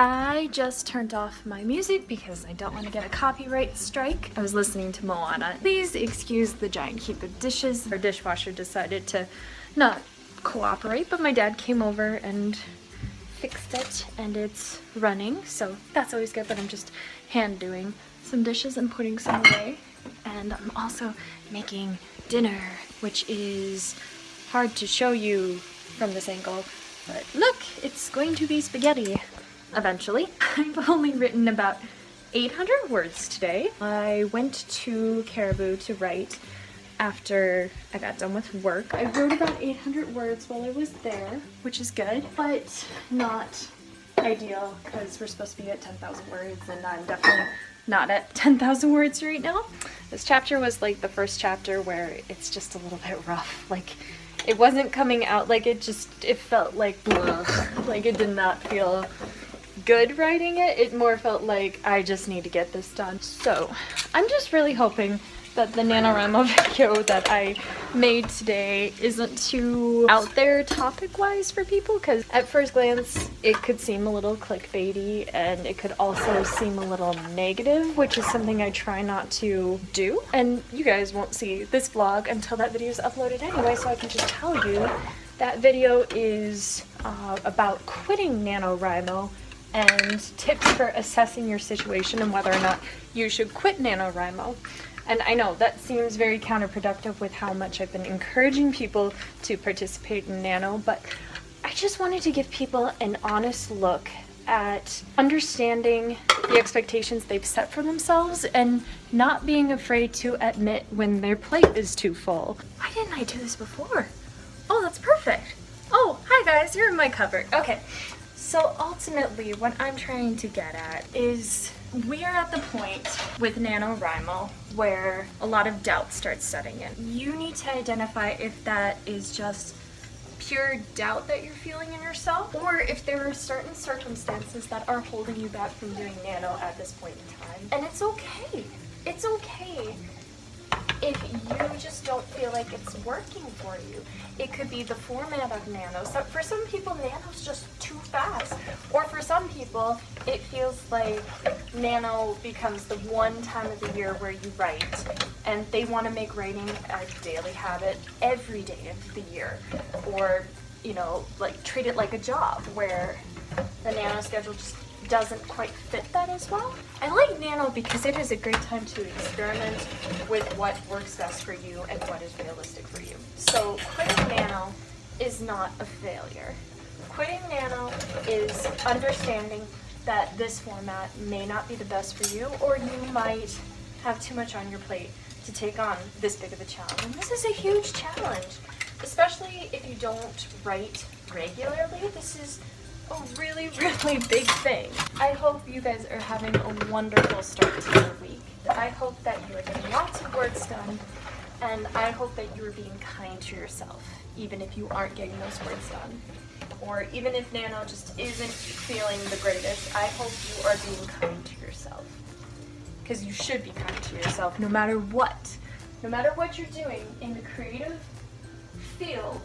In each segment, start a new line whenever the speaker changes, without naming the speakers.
I just turned off my music because I don't want to get a copyright strike. I was listening to Moana. Please excuse the giant heap of dishes. Our dishwasher decided to not cooperate, but my dad came over and fixed it and it's running, so that's always good. But I'm just hand doing some dishes and putting some away. And I'm also making dinner, which is hard to show you from this angle, but look, it's going to be spaghetti eventually. I've only written about 800 words today. I went to Caribou to write after I got done with work. I wrote about 800 words while I was there, which is good, but not ideal because we're supposed to be at 10,000 words and I'm definitely not at 10,000 words right now. This chapter was like the first chapter where it's just a little bit rough. Like, it wasn't coming out, like it felt like blah. Like it did not feel good writing it. It more felt like I just need to get this done. So I'm just really hoping that the Nanowrimo video that I made today isn't too out there topic-wise for people, because at first glance it could seem a little clickbaity and it could also seem a little negative, which is something I try not to do. And you guys won't see this vlog until that video is uploaded anyway, so I can just tell you that video is about quitting Nanowrimo and tips for assessing your situation and whether or not you should quit Nanowrimo. And I know that seems very counterproductive with how much I've been encouraging people to participate in Nano, but I just wanted to give people an honest look at understanding the expectations they've set for themselves and not being afraid to admit when their plate is too full. Why didn't I do this before? Oh, that's perfect. Oh, hi guys, you're in my cover. Okay, so ultimately what I'm trying to get at is we are at the point with Nanowrimo where a lot of doubt starts setting in. You need to identify if that is just pure doubt that you're feeling in yourself, or if there are certain circumstances that are holding you back from doing Nano at this point in time. And it's okay. It's okay if you just don't feel like it's working for you. It could be the format of Nano. So for some people, Nano's just too fast. Or for some people, it feels like Nano becomes the one time of the year where you write and they want to make writing a daily habit every day of the year. Or, you know, like treat it like a job where the Nano schedule just doesn't quite fit that as well. I like Nano because it is a great time to experiment with what works best for you and what is realistic for you. So quitting Nano is not a failure. Quitting Nano is understanding that this format may not be the best for you, or you might have too much on your plate to take on this big of a challenge. And this is a huge challenge, especially if you don't write regularly. This is a really, really big thing. I hope you guys are having a wonderful start to your week. I hope that you are getting lots of words done, and I hope that you are being kind to yourself, even if you aren't getting those words done. Or even if Nano just isn't feeling the greatest, I hope you are being kind to yourself. Because you should be kind to yourself no matter what. No matter what you're doing in the creative field,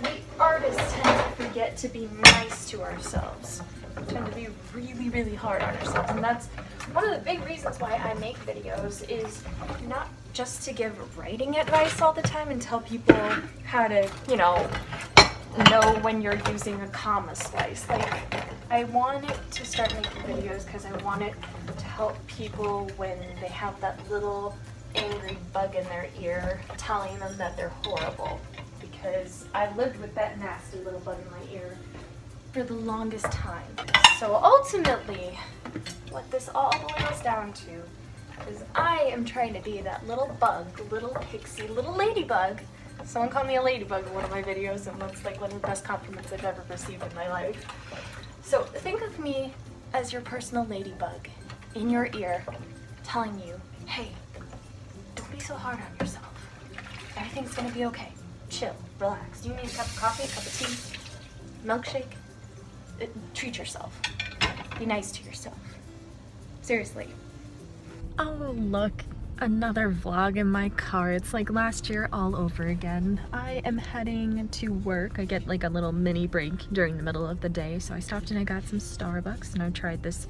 we artists tend to forget to be nice to ourselves. We tend to be really, really hard on ourselves. And that's one of the big reasons why I make videos, is not just to give writing advice all the time and tell people how to, you know when you're using a comma splice. Like, I wanted to start making videos because I wanted to help people when they have that little angry bug in their ear telling them that they're horrible. Because I lived with that nasty little bug in my ear for the longest time. So ultimately, what this all boils down to is I am trying to be that little bug, little pixie, little ladybug. Someone called me a ladybug in one of my videos, and that's like one of the best compliments I've ever received in my life. So think of me as your personal ladybug in your ear, telling you, hey, don't be so hard on yourself. Everything's gonna be okay. Chill, relax. Do you need a cup of coffee, a cup of tea, milkshake? Treat yourself. Be nice to yourself. Seriously. Oh, look. Another vlog in my car. It's like last year all over again. I am heading to work. I get like a little mini break during the middle of the day, so I stopped and I got some Starbucks and I tried this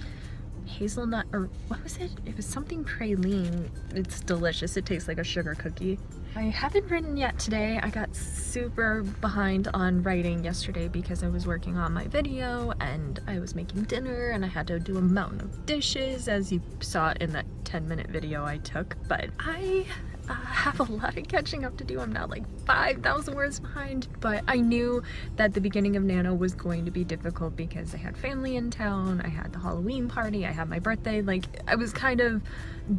hazelnut, or what was it? It was something praline. It's delicious. It tastes like a sugar cookie. I haven't written yet today. I got super behind on writing yesterday because I was working on my video and I was making dinner and I had to do a mountain of dishes, as you saw in that 10-minute video I took. But I have a lot of catching up to do. I'm now like 5,000 words behind, but I knew that the beginning of Nano was going to be difficult because I had family in town, I had the Halloween party, I had my birthday. Like, I was kind of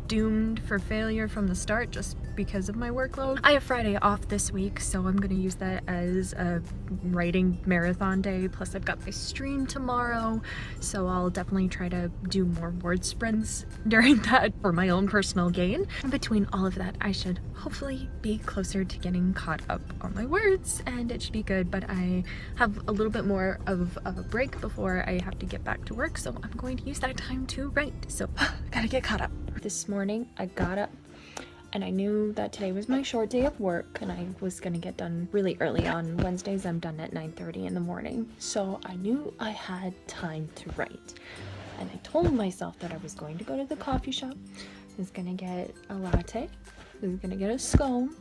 doomed for failure from the start just because of my workload. I have Friday off this week, so I'm gonna use that as a writing marathon day, plus I've got my stream tomorrow, so I'll definitely try to do more word sprints during that for my own personal gain. And between all of that, I should hopefully be closer to getting caught up on my words, and it should be good. But I have a little bit more of a break before I have to get back to work, so I'm going to use that time to write. So gotta get caught up. This morning I got up and I knew that today was my short day of work and I was gonna get done really early. On Wednesdays I'm done at 9:30 in the morning, so I knew I had time to write. And I told myself that I was going to go to the coffee shop, I was gonna get a latte, I was gonna get a scone,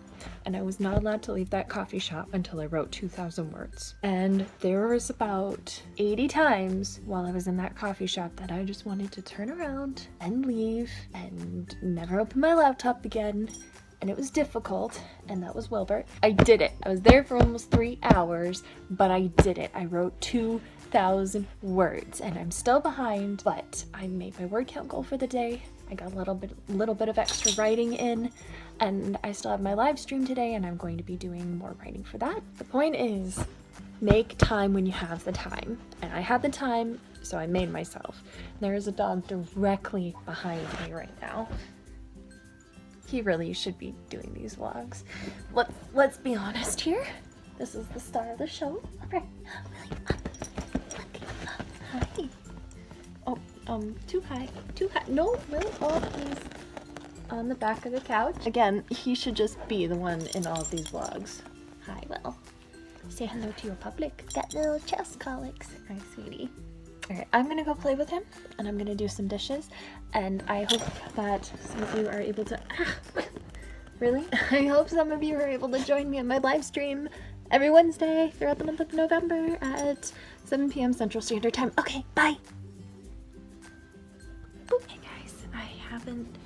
and I was not allowed to leave that coffee shop until I wrote 2,000 words. And there was about 80 times while I was in that coffee shop that I just wanted to turn around and leave and never open my laptop again. And it was difficult, and that was Wilbert. I did it. I was there for almost 3 hours, but I did it. I wrote 2,000 words, and I'm still behind, but I made my word count goal for the day. I got a little bit of extra writing in, and I still have my live stream today, and I'm going to be doing more writing for that. The point is, make time when you have the time. And I had the time, so I made myself. There is a dog directly behind me right now. He really should be doing these vlogs. Let's be honest here. This is the star of the show. All right. Hi. Oh, too high. No, Will. Oh, he's on the back of the couch. Again, he should just be the one in all of these vlogs. Hi, Will. Say hello to your public. Got little chest colics. Hi, sweetie. Alright, I'm gonna go play with him, and I'm gonna do some dishes, and I hope that some of you are able to... Really? I hope some of you are able to join me on my live stream every Wednesday throughout the month of November at 7 p.m. Central Standard Time. Okay, bye! Hey guys, I haven't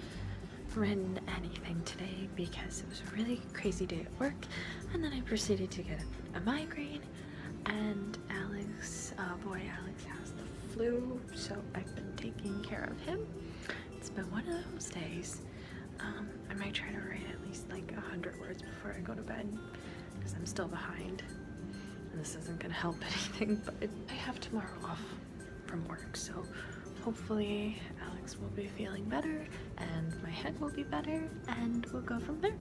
written anything today because it was a really crazy day at work, and then I proceeded to get a migraine, and Alex has the flu, so I've been taking care of him. It's been one of those days. I might try to write at least like 100 words before I go to bed because I'm still behind, and this isn't gonna help anything, but I have tomorrow off from work, so hopefully Alex will be feeling better and my head will be better, and we'll go from there.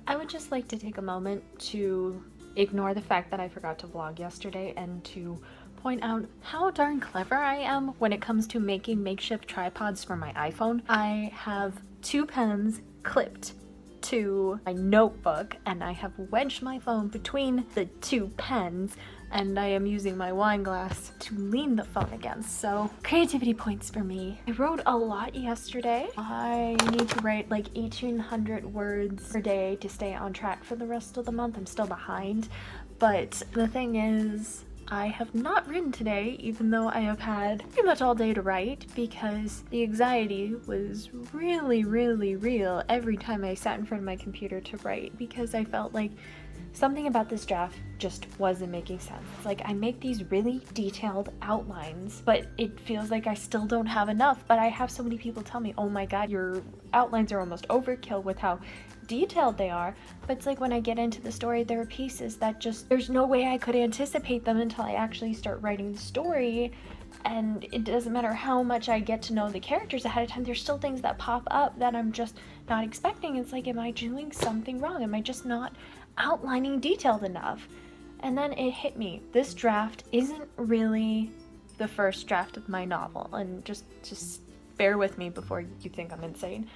I would just like to take a moment to ignore the fact that I forgot to vlog yesterday and to point out how darn clever I am when it comes to making makeshift tripods for my iPhone. I have 2 pens clipped to my notebook, and I have wedged my phone between the 2 pens, and I am using my wine glass to lean the phone against. So creativity points for me. I wrote a lot yesterday. I need to write like 1,800 words per day to stay on track for the rest of the month. I'm still behind, but the thing is, I have not written today, even though I have had pretty much all day to write, because the anxiety was really, really real every time I sat in front of my computer to write, because I felt like something about this draft just wasn't making sense. It's like I make these really detailed outlines, but it feels like I still don't have enough. But I have so many people tell me, oh my god, your outlines are almost overkill with how detailed they are. But it's like when I get into the story, there are pieces that just, there's no way I could anticipate them until I actually start writing the story. And it doesn't matter how much I get to know the characters ahead of time, there's still things that pop up that I'm just not expecting. It's like, am I doing something wrong? Am I just not outlining detailed enough? And then it hit me. This draft isn't really the first draft of my novel, and just bear with me before you think I'm insane.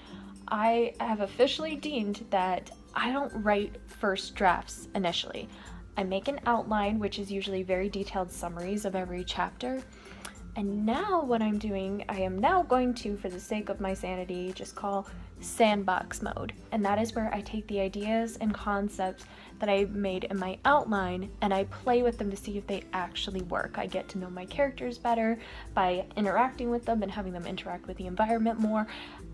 I have officially deemed that I don't write first drafts initially. I make an outline, which is usually very detailed summaries of every chapter. And now what I'm doing, I am now going to, for the sake of my sanity, just call sandbox mode. And that is where I take the ideas and concepts that I made in my outline and I play with them to see if they actually work. I get to know my characters better by interacting with them and having them interact with the environment more.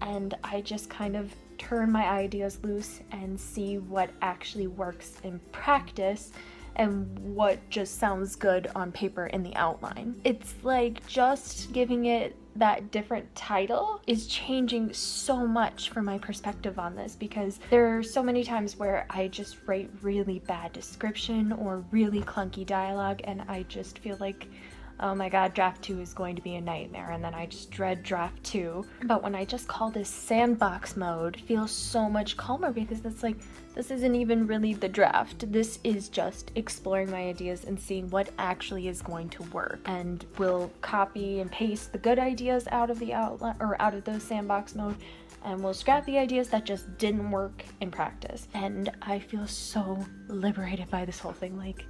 And I just kind of turn my ideas loose and see what actually works in practice and what just sounds good on paper in the outline. It's like just giving it that different title is changing so much from my perspective on this, because there are so many times where I just write really bad description or really clunky dialogue and I just feel like, oh my god, draft 2 is going to be a nightmare, and then I just dread draft 2. But when I just call this sandbox mode, it feels so much calmer, because it's like, this isn't even really the draft. This is just exploring my ideas and seeing what actually is going to work. And we'll copy and paste the good ideas out of the outline, or out of the sandbox mode, and we'll scrap the ideas that just didn't work in practice. And I feel so liberated by this whole thing. Like, it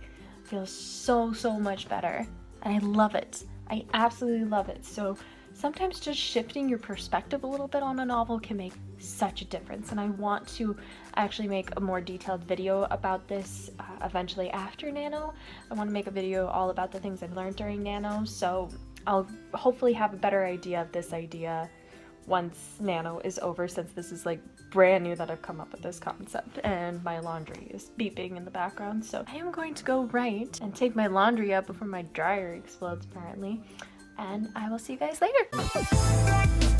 feels so much better. And I love it. I absolutely love it. So sometimes just shifting your perspective a little bit on a novel can make such a difference. And I want to actually make a more detailed video about this eventually after Nano. I want to make a video all about the things I've learned during Nano. So I'll hopefully have a better idea of this idea once Nano is over, since this is like brand new that I've come up with this concept, and my laundry is beeping in the background. So I am going to go write and take my laundry out before my dryer explodes apparently, and I will see you guys later.